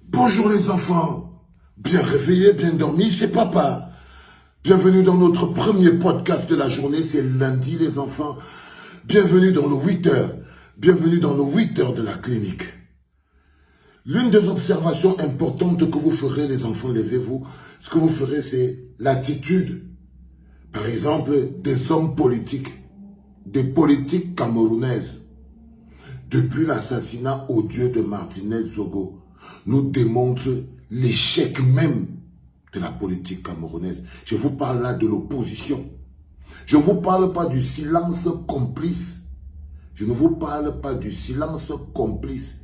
Bonjour les enfants, bien réveillés, bien dormis, c'est papa. Bienvenue dans notre premier podcast de la journée, c'est lundi les enfants. Bienvenue dans nos 8 heures, bienvenue dans nos 8 heures de la clinique. L'une des observations importantes que vous ferez les enfants, levez-vous, ce que vous ferez c'est l'attitude, par exemple, des hommes politiques, des politiques camerounaises. Depuis l'assassinat odieux de Martinez Zogo, nous démontre l'échec même de la politique camerounaise. Je vous parle là de l'opposition. Je ne vous parle pas du silence complice. Je ne vous parle pas du silence complice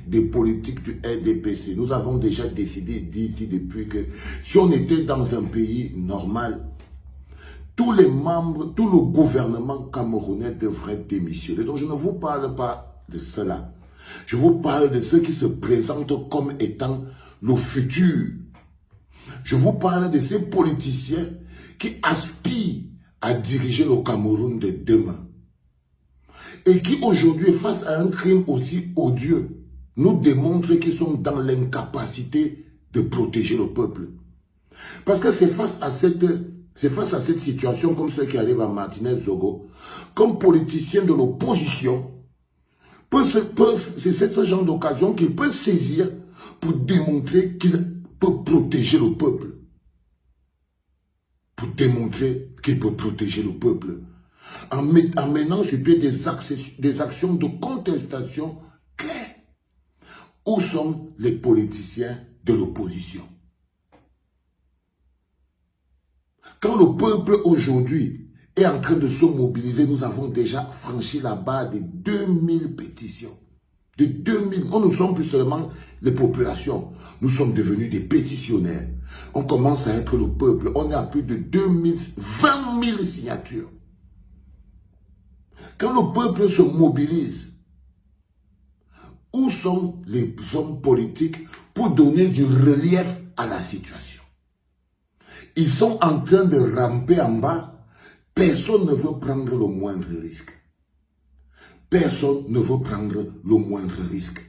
des politiques du RDPC. Nous avons déjà décidé d'ici depuis que si on était dans un pays normal, tous les membres, tout le gouvernement camerounais devrait démissionner. Donc je ne vous parle pas de cela. Je vous parle de ceux qui se présentent comme étant le futur. Je vous parle de ces politiciens qui aspirent à diriger le Cameroun de demain. Et qui aujourd'hui, face à un crime aussi odieux, nous démontrent qu'ils sont dans l'incapacité de protéger le peuple. Parce que c'est face à cette situation comme ce qui arrive à Martinez Zogo, comme politicien de l'opposition, c'est ce genre d'occasion qu'il peut saisir pour démontrer qu'il peut protéger le peuple. Pour démontrer qu'il peut protéger le peuple. En menant sur pied des actions de contestation claires. Où sont les politiciens de l'opposition? Quand le peuple aujourd'hui est en train de se mobiliser, nous avons déjà franchi la barre des 2000 pétitions. De 2000, nous ne sommes plus seulement les populations, nous sommes devenus des pétitionnaires. On commence à être le peuple, on est à plus de 20 000 signatures. Quand le peuple se mobilise, où sont les hommes politiques pour donner du relief à la situation? Ils sont en train de ramper en bas. Personne ne veut prendre le moindre risque. Personne ne veut prendre le moindre risque.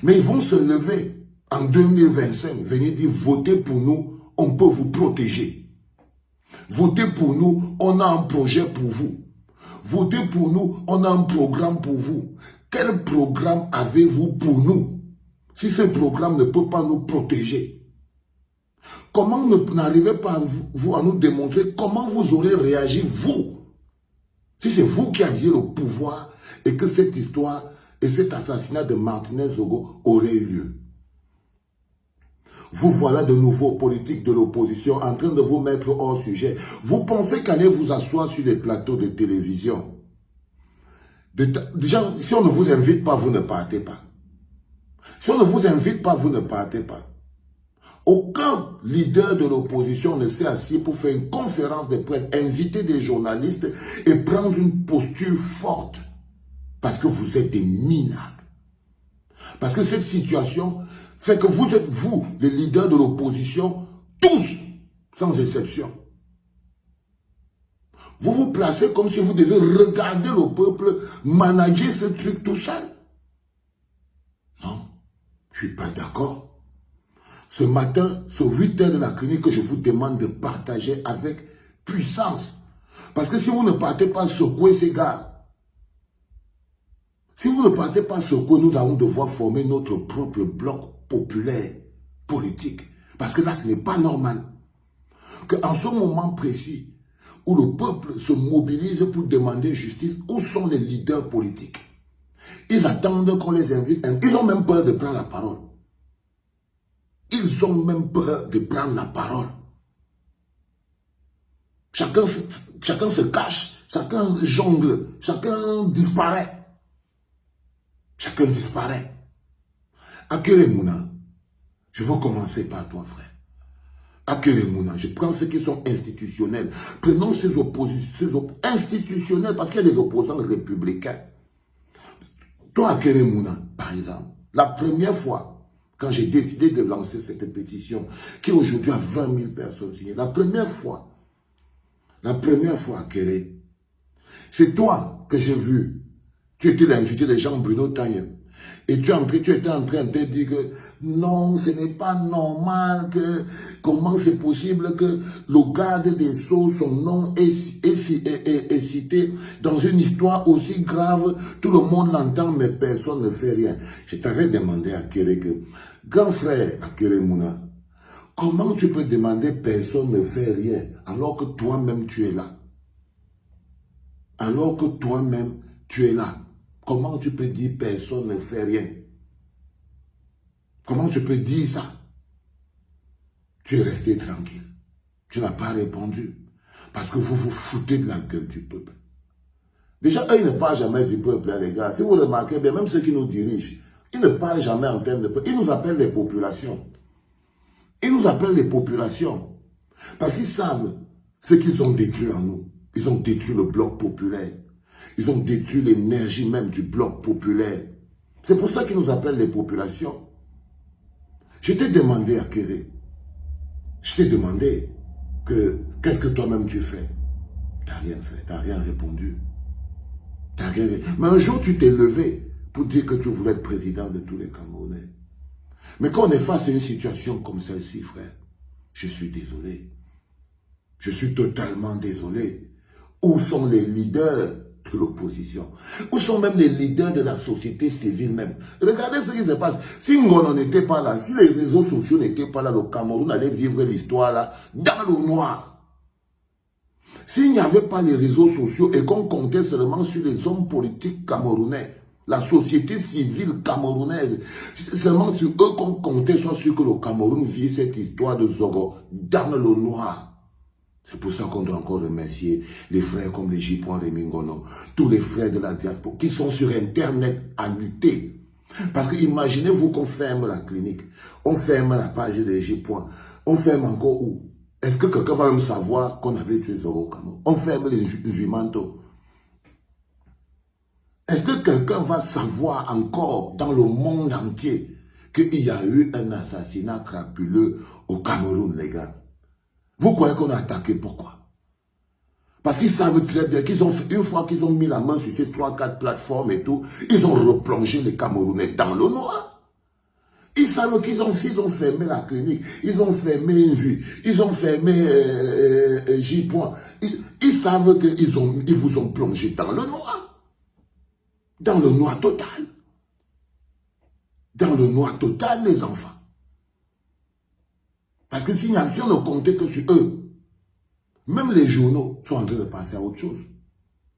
Mais ils vont se lever en 2025, venir dire votez pour nous, on peut vous protéger. Votez pour nous, on a un projet pour vous. Votez pour nous, on a un programme pour vous. Quel programme avez-vous pour nous? Si ce programme ne peut pas nous protéger, comment n'arrivez pas vous à nous démontrer comment vous aurez réagi, vous, si c'est vous qui aviez le pouvoir et que cette histoire et cet assassinat de Martinez Zogo aurait eu lieu? Vous voilà de nouveaux politiques de l'opposition en train de vous mettre hors sujet. Vous pensez qu'aller vous asseoir sur les plateaux de télévision, déjà, si on ne vous invite pas, vous ne partez pas. Si on ne vous invite pas, vous ne partez pas. Aucun leader de l'opposition ne s'est assis pour faire une conférence de presse, inviter des journalistes et prendre une posture forte. Parce que vous êtes des minables. Parce que cette situation fait que vous êtes, vous, les leaders de l'opposition, tous, sans exception. Vous vous placez comme si vous devez regarder le peuple manager ce truc tout seul. Non, je ne suis pas d'accord. Ce matin, ce 8 heures de la clinique que je vous demande de partager avec puissance. Parce que si vous ne partez pas secouer ces gars, si vous ne partez pas secouer, nous allons devoir former notre propre bloc populaire, politique. Parce que là, ce n'est pas normal. Qu'en ce moment précis, où le peuple se mobilise pour demander justice, où sont les leaders politiques? Ils attendent qu'on les invite. Ils ont même peur de prendre la parole. Ils ont même peur de prendre la parole. Chacun se cache, chacun jongle, chacun disparaît. Chacun disparaît. Akeremouna, je veux commencer par toi, frère. Akeremouna, je prends ceux qui sont institutionnels. Prenons ces oppositions institutionnels parce qu'il y a des opposants républicains. Toi, Akeremouna, par exemple, la première fois, quand j'ai décidé de lancer cette pétition, qui aujourd'hui a 20 000 personnes signées, la première fois, Kéré, c'est toi que j'ai vu. Tu étais l'invité de Jean-Bruno Tagne. Et tu étais en train de te dire que non, ce n'est pas normal que, comment c'est possible que le garde des Sceaux, son nom est cité dans une histoire aussi grave, tout le monde l'entend, mais personne ne fait rien. Je t'avais demandé à Kéré que, grand frère à Kéré Mouna, comment tu peux demander personne ne fait rien alors que toi-même tu es là? Alors que toi-même tu es là. Comment tu peux dire personne ne fait rien? Comment tu peux dire ça? Tu es resté tranquille. Tu n'as pas répondu. Parce que vous vous foutez de la gueule du peuple. Déjà, eux, ils ne parlent jamais du peuple, hein, les gars. Si vous remarquez bien, même ceux qui nous dirigent, ils ne parlent jamais en termes de peuple. Ils nous appellent les populations. Ils nous appellent les populations. Parce qu'ils savent ce qu'ils ont détruit en nous. Ils ont détruit le bloc populaire. Ils ont détruit l'énergie même du bloc populaire. C'est pour ça qu'ils nous appellent les populations. Je t'ai demandé à Kéré. Je t'ai demandé que qu'est-ce que toi-même tu fais. Tu n'as rien fait, tu n'as rien répondu. Mais un jour tu t'es levé pour dire que tu voulais être président de tous les Camerounais. Mais quand on est face à une situation comme celle-ci, frère, je suis désolé. Je suis totalement désolé. Où sont les leaders de l'opposition? Où sont même les leaders de la société civile même? Regardez ce qui se passe. Si Ngono n'était pas là, si les réseaux sociaux n'étaient pas là, le Cameroun allait vivre l'histoire là dans le noir. S'il n'y avait pas les réseaux sociaux et qu'on comptait seulement sur les hommes politiques camerounais, la société civile camerounaise, seulement sur eux qu'on comptait, soit sur que le Cameroun vit cette histoire de Zogo dans le noir. C'est pour ça qu'on doit encore remercier les frères comme les J. Mingono, tous les frères de la diaspora qui sont sur Internet à lutter. Parce que imaginez-vous qu'on ferme la clinique, on ferme la page des J. On ferme encore où? Est-ce que quelqu'un va même savoir qu'on avait tué Zoro Kamo? On ferme les Jumanto. Est-ce que quelqu'un va savoir encore dans le monde entier qu'il y a eu un assassinat crapuleux au Cameroun, les gars? Vous croyez qu'on a attaqué? Pourquoi? Parce qu'ils savent très bien qu'ils ont, une fois qu'ils ont mis la main sur ces 3-4 plateformes et tout, ils ont replongé les Camerounais dans le noir. Ils savent qu'ils ont fermé la clinique, ils ont fermé une vue, ils ont fermé J. Ils savent qu'ils vous ont plongé dans le noir. Dans le noir total. Dans le noir total, les enfants. Parce que si on ne comptait que sur eux, même les journaux sont en train de passer à autre chose.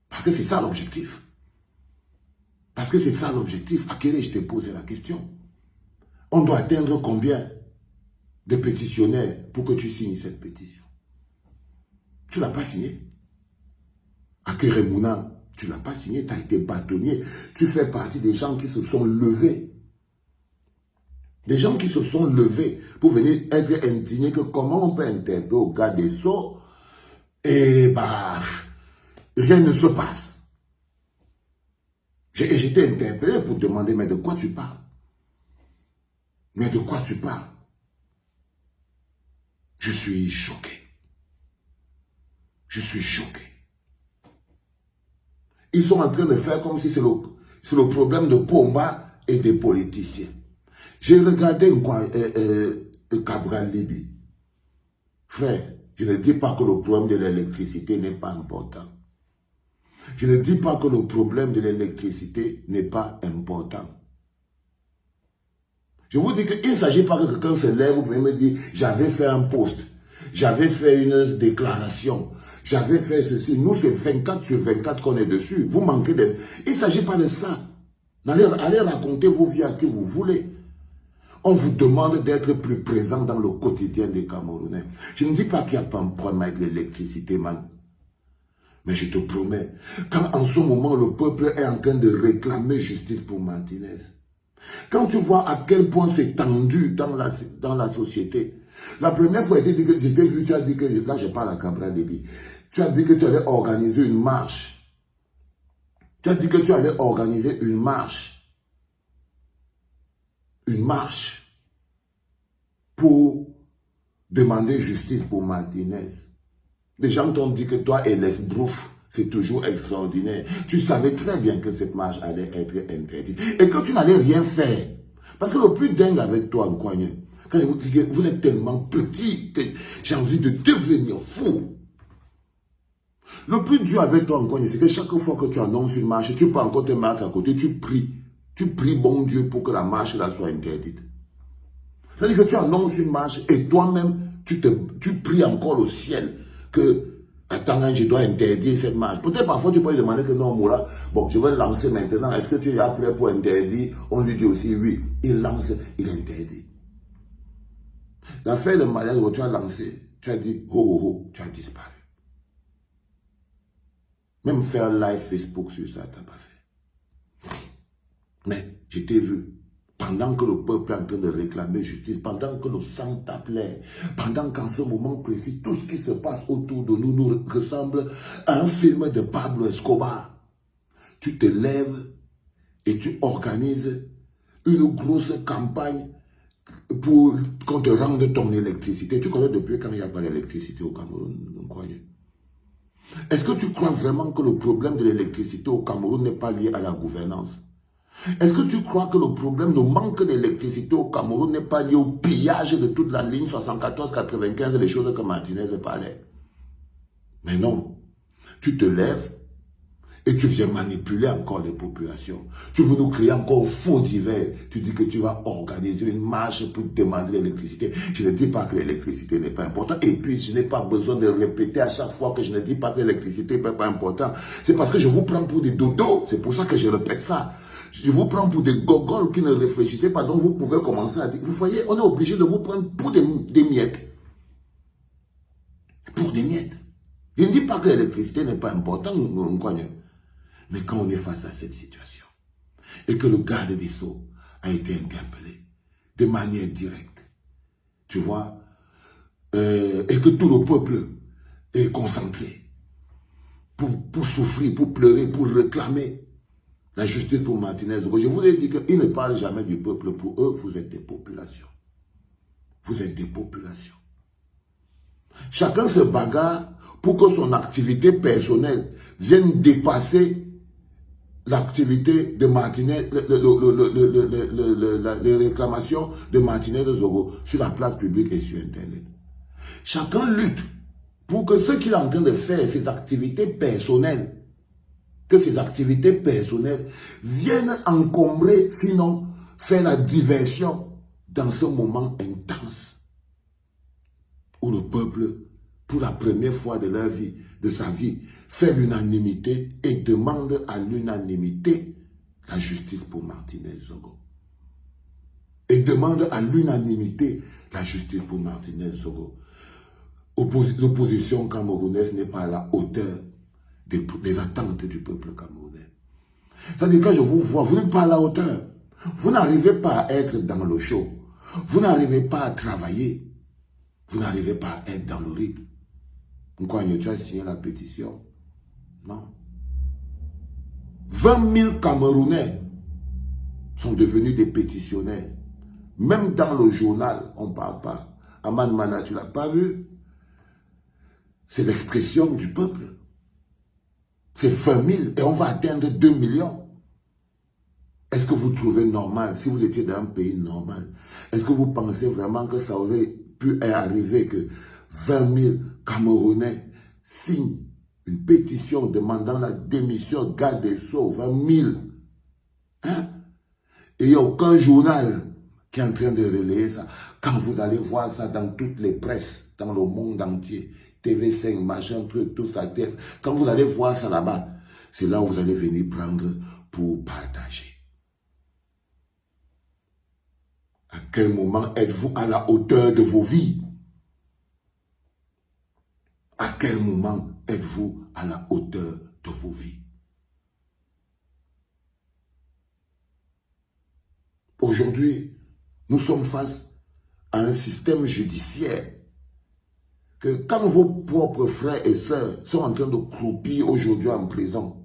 Parce que c'est ça l'objectif. Parce que c'est ça l'objectif. À quel âge je t'ai posé la question? On doit atteindre combien de pétitionnaires pour que tu signes cette pétition? Tu ne l'as pas signé. À Kéré Mouna, tu ne l'as pas signé, tu as été bâtonnier. Tu fais partie des gens qui se sont levés. Des gens qui se sont levés pour venir être indignés que comment on peut interpeller au garde des Sceaux et bah rien ne se passe. J'ai été interpellé pour demander mais de quoi tu parles? Mais de quoi tu parles? Je suis choqué. Je suis choqué. Ils sont en train de faire comme si c'est le problème de Pomba et des politiciens. J'ai regardé Cabral Libye. Frère, je ne dis pas que le problème de l'électricité n'est pas important. Je ne dis pas que le problème de l'électricité n'est pas important. Je vous dis qu'il ne s'agit pas que quelqu'un se lève, vous pouvez me dire, j'avais fait un post, j'avais fait une déclaration, j'avais fait ceci. Nous, c'est 24 sur 24 qu'on est dessus. Vous manquez de... Il ne s'agit pas de ça. Allez raconter vos vies à qui vous voulez. On vous demande d'être plus présent dans le quotidien des Camerounais. Je ne dis pas qu'il n'y a pas un problème avec l'électricité, man. Mais je te promets, quand en ce moment le peuple est en train de réclamer justice pour Martinez, quand tu vois à quel point c'est tendu dans la société, la première fois j'étais vu, tu as dit que, là je parle à Cabral Libye, tu as dit que tu allais organiser une marche. Tu as dit que tu allais organiser une marche. Une marche pour demander justice pour Martinez. Les gens t'ont dit que toi et l'esbrouf, C'est toujours extraordinaire. Tu savais très bien que cette marche allait être interdite. Et que tu n'allais rien faire. Parce que le plus dingue avec toi, Nkwanye, quand je vous dis que vous êtes tellement petit que j'ai envie de devenir fou. Le plus dur avec toi, Nkwanye, c'est que chaque fois que tu annonces une marche, tu peux encore te mettre à côté, tu pries. Tu pries bon Dieu pour que la marche là soit interdite. C'est-à-dire que tu annonces une marche et toi-même, tu pries encore au ciel que, attends, je dois interdire cette marche. Peut-être parfois tu peux lui demander que non, Moura, bon, je vais le lancer maintenant. Est-ce que tu es prêt pour interdire? On lui dit aussi oui. Il lance, il interdit. L'affaire de mariage où tu as lancé, tu as dit oh, oh, oh, tu as disparu. Même faire live Facebook sur ça, tu n'as pas fait. Mais je t'ai vu. Pendant que le peuple est en train de réclamer justice, pendant que le sang t'appelait, pendant qu'en ce moment précis, tout ce qui se passe autour de nous nous ressemble à un film de Pablo Escobar. Tu te lèves et tu organises une grosse campagne pour qu'on te rende ton électricité. Tu connais depuis quand il n'y a pas d'électricité au Cameroun, croyez. Est-ce que tu crois vraiment que le problème de l'électricité au Cameroun n'est pas lié à la gouvernance? Est-ce que tu crois que le problème de manque d'électricité au Cameroun n'est pas lié au pillage de toute la ligne 74-95, les choses que Martinez parlait? Mais non. Tu te lèves et tu viens manipuler encore les populations. Tu veux nous créer encore faux divers. Tu dis que tu vas organiser une marche pour demander l'électricité. Je ne dis pas que l'électricité n'est pas importante. Et puis, je n'ai pas besoin de répéter à chaque fois que je ne dis pas que l'électricité n'est pas importante. C'est parce que je vous prends pour des dodos. C'est pour ça que je répète ça. Je vous prends pour des gogoles qui ne réfléchissez pas. Donc, vous pouvez commencer à dire, vous voyez, on est obligé de vous prendre pour des miettes. Pour des miettes. Je ne dis pas que l'électricité n'est pas importante, mais quand on est face à cette situation, et que le garde des Sceaux a été interpellé de manière directe, tu vois, et que tout le peuple est concentré pour souffrir, pour pleurer, pour réclamer la justice pour Martinez. Je vous ai dit qu'ils ne parlent jamais du peuple. Pour eux, vous êtes des populations. Vous êtes des populations. Chacun se bagarre pour que son activité personnelle vienne dépasser l'activité de Martinez, les réclamations de Martinez de Zogo sur la place publique et sur Internet. Chacun lutte pour que ce qu'il est en train de faire, ses activités personnelles, que ces activités personnelles viennent encombrer, sinon faire la diversion dans ce moment intense où le peuple, pour la première fois de leur vie, de sa vie, fait l'unanimité et demande à l'unanimité la justice pour Martinez Zogo. Et demande à l'unanimité la justice pour Martinez Zogo. L'opposition camerounaise n'est pas à la hauteur des attentes du peuple camerounais. C'est-à-dire que quand je vous vois, vous n'êtes pas à la hauteur. Vous n'arrivez pas à être dans le show. Vous n'arrivez pas à travailler. Vous n'arrivez pas à être dans le rythme. Pourquoi tu as signé la pétition? Non. 20 000 Camerounais sont devenus des pétitionnaires. Même dans le journal, on ne parle pas. Aman Mana, tu ne l'as pas vu? C'est l'expression du peuple. C'est 20 000 et on va atteindre 2 millions. Est-ce que vous trouvez normal, si vous étiez dans un pays normal, est-ce que vous pensez vraiment que ça aurait pu arriver que 20 000 Camerounais signent une pétition demandant la démission garde des Sceaux, 20 000, hein? Et il n'y a aucun journal qui est en train de relayer ça. Quand vous allez voir ça dans toutes les presses, dans le monde entier, TV5, machin, truc, tout ça, quand vous allez voir ça là-bas, c'est là où vous allez venir prendre pour partager. À quel moment êtes-vous à la hauteur de vos vies? À quel moment êtes-vous à la hauteur de vos vies? Aujourd'hui, nous sommes face à un système judiciaire que quand vos propres frères et sœurs sont en train de croupir aujourd'hui en prison,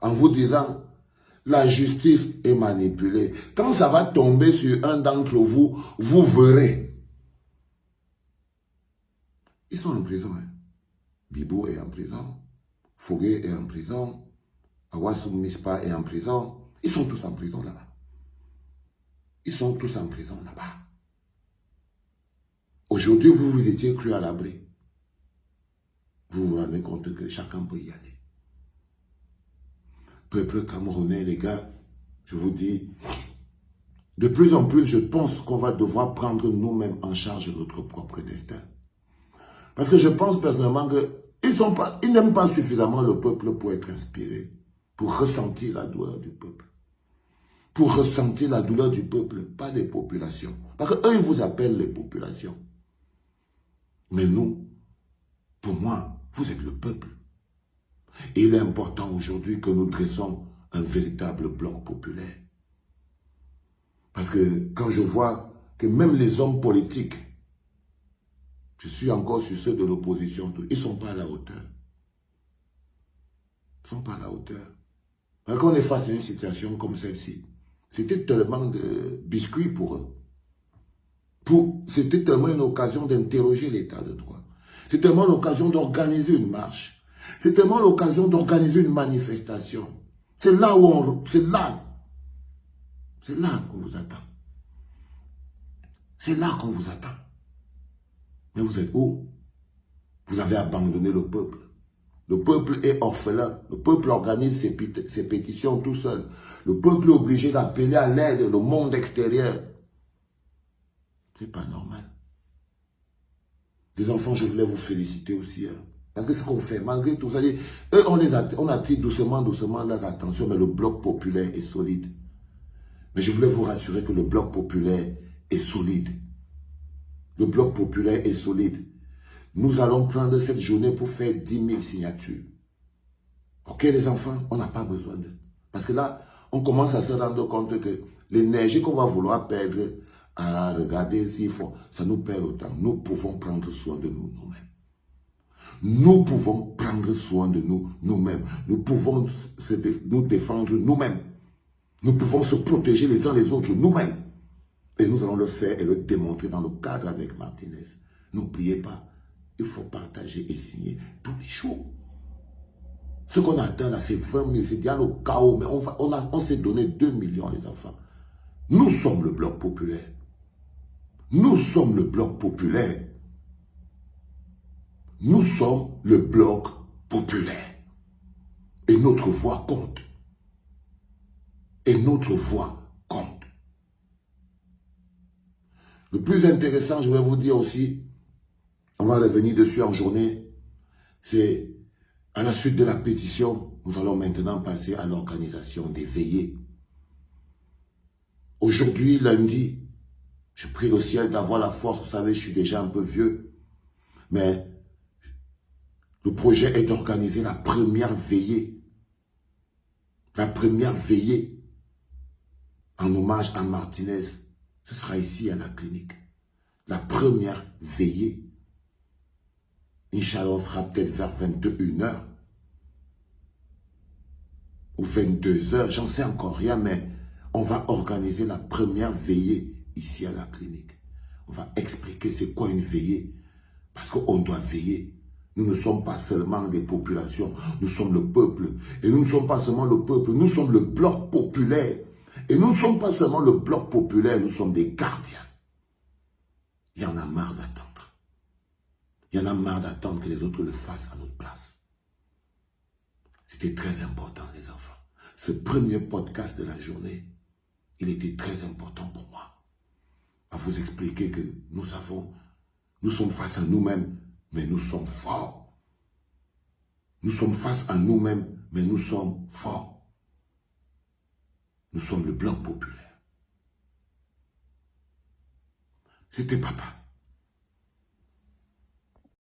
en vous disant la justice est manipulée, quand ça va tomber sur un d'entre vous, vous verrez. Ils sont en prison. Hein? Bibo est en prison. Fogué est en prison, Awassou Mispa est en prison. Ils sont tous en prison là-bas. Ils sont tous en prison là-bas. Aujourd'hui, vous vous étiez cru à l'abri. Vous vous rendez compte que chacun peut y aller. Peuple camerounais, les gars, je vous dis, de plus en plus, je pense qu'on va devoir prendre nous-mêmes en charge notre propre destin. Parce que je pense personnellement qu'ils n'aiment pas suffisamment le peuple pour être inspirés, pour ressentir la douleur du peuple. Pour ressentir la douleur du peuple, pas des populations. Parce qu'eux, ils vous appellent les populations. Mais nous, pour moi, vous êtes le peuple. Et il est important aujourd'hui que nous dressons un véritable bloc populaire. Parce que quand je vois que même les hommes politiques, je suis encore sur ceux de l'opposition, ils ne sont pas à la hauteur. Ils ne sont pas à la hauteur. Quand on est face à une situation comme celle-ci, c'était tellement de biscuits pour eux. C'était tellement une occasion d'interroger l'état de droit. C'est tellement l'occasion d'organiser une marche. C'est tellement l'occasion d'organiser une manifestation. C'est là qu'on vous attend. C'est là qu'on vous attend. Mais vous êtes où? Vous avez abandonné le peuple. Le peuple est orphelin. Le peuple organise ses pétitions tout seul. Le peuple est obligé d'appeler à l'aide le monde extérieur. C'est pas normal. Les enfants, je voulais vous féliciter aussi. Parce que ce qu'on fait, malgré tout ça, eux, on attire doucement leur attention, mais le bloc populaire est solide. Mais je voulais vous rassurer que le bloc populaire est solide. Le bloc populaire est solide. Nous allons prendre cette journée pour faire 10 000 signatures. Ok, les enfants, on n'a pas besoin d'eux. Parce que là, on commence à se rendre compte que l'énergie qu'on va vouloir perdre à regarder s'il faut, ça nous perd autant. Nous pouvons prendre soin de nous-mêmes. Nous pouvons prendre soin de nous-mêmes. Nous pouvons nous défendre nous-mêmes. Nous pouvons se protéger les uns les autres nous-mêmes. Et nous allons le faire et le démontrer dans le cadre avec Martinez. N'oubliez pas, il faut partager et signer tous les jours. Ce qu'on attend là, c'est 20 000, c'est déjà le chaos, mais on s'est donné 2 millions les enfants. Nous sommes le bloc populaire. Nous sommes le bloc populaire. Nous sommes le bloc populaire. Et notre voix compte. Et notre voix compte. Le plus intéressant, je vais vous dire aussi, on va revenir dessus en journée, c'est à la suite de la pétition, nous allons maintenant passer à l'organisation des veillées. Aujourd'hui, lundi, je prie le ciel d'avoir la force, vous savez, je suis déjà un peu vieux, mais le projet est d'organiser la première veillée. La première veillée en hommage à Martinez. Ce sera ici à la clinique. La première veillée. Inch'Allah, on sera peut-être vers 21h ou 22h, j'en sais encore rien, mais on va organiser la première veillée ici à la clinique. On va expliquer c'est quoi une veillée, parce qu'on doit veiller. Nous ne sommes pas seulement des populations, nous sommes le peuple. Et nous ne sommes pas seulement le peuple, nous sommes le bloc populaire. Et nous ne sommes pas seulement le bloc populaire, nous sommes des gardiens. Il y en a marre d'attendre. Il y en a marre d'attendre que les autres le fassent à notre place. C'était très important, les enfants. Ce premier podcast de la journée, il était très important pour moi. À vous expliquer que nous sommes face à nous-mêmes, mais nous sommes forts. Nous sommes face à nous-mêmes, mais nous sommes forts. Nous sommes le bloc populaire. C'était papa.